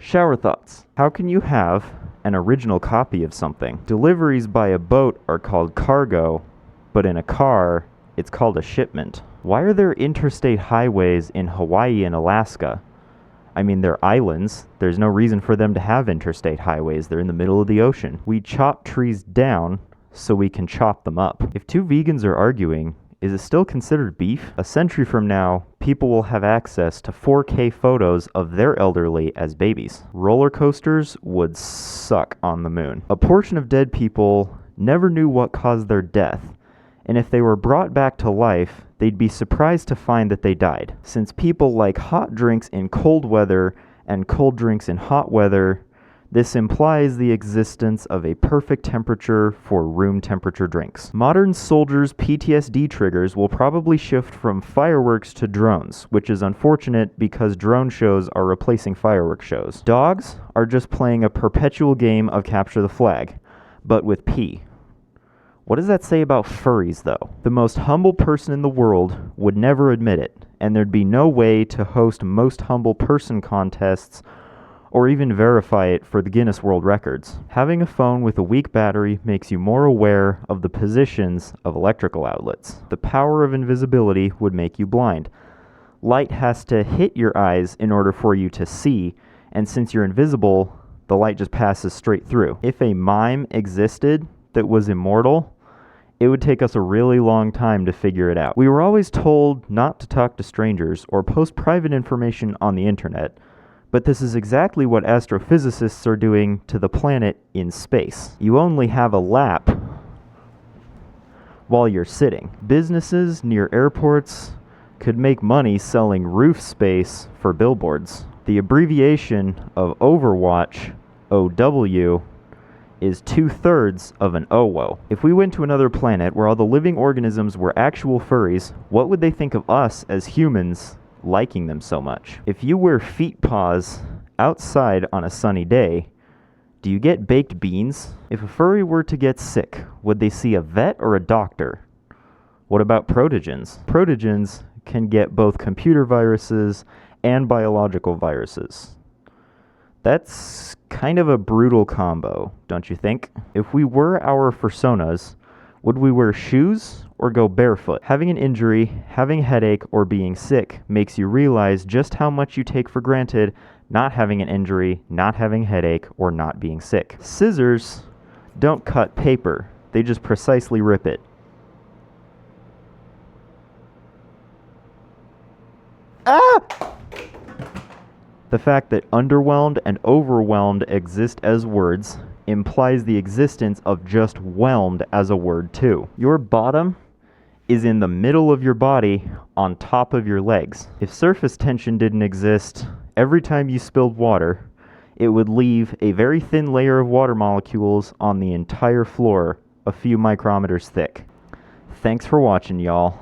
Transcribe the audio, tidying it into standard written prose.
Shower thoughts. How can you have an original copy of something? Deliveries by a boat are called cargo, but in a car, it's called a shipment. Why are there interstate highways in Hawaii and Alaska? I mean, they're islands. There's no reason for them to have interstate highways. They're in the middle of the ocean. We chop trees down so we can chop them up. If two vegans are arguing, is it still considered beef? A century from now, people will have access to 4K photos of their elderly as babies. Roller coasters would suck on the moon. A portion of dead people never knew what caused their death, and if they were brought back to life, they'd be surprised to find that they died. Since people like hot drinks in cold weather and cold drinks in hot weather, this implies the existence of a perfect temperature for room temperature drinks. Modern soldiers' PTSD triggers will probably shift from fireworks to drones, which is unfortunate because drone shows are replacing fireworks shows. Dogs are just playing a perpetual game of capture the flag, but with pee. What does that say about furries, though? The most humble person in the world would never admit it, and there'd be no way to host most humble person contests or even verify it for the Guinness World Records. Having a phone with a weak battery makes you more aware of the positions of electrical outlets. The power of invisibility would make you blind. Light has to hit your eyes in order for you to see, and since you're invisible, the light just passes straight through. If a mime existed that was immortal, it would take us a really long time to figure it out. We were always told not to talk to strangers or post private information on the internet, but this is exactly what astrophysicists are doing to the planet in space. You only have a lap while you're sitting. Businesses near airports could make money selling roof space for billboards. The abbreviation of Overwatch, OW, is 2/3 of an OWO. If we went to another planet where all the living organisms were actual furries, what would they think of us as humans liking them so much? If you wear feet paws outside on a sunny day, do you get baked beans? If a furry were to get sick, would they see a vet or a doctor? What about protogens? Protogens can get both computer viruses and biological viruses. That's kind of a brutal combo, don't you think? If we were our personas, would we wear shoes or go barefoot? Having an injury, having a headache, or being sick makes you realize just how much you take for granted not having an injury, not having a headache, or not being sick. Scissors don't cut paper, they just precisely rip it. Ah! The fact that underwhelmed and overwhelmed exist as words implies the existence of just whelmed as a word too. Your bottom is in the middle of your body on top of your legs. If surface tension didn't exist, every time you spilled water, it would leave a very thin layer of water molecules on the entire floor, a few micrometers thick. Thanks for watching, y'all.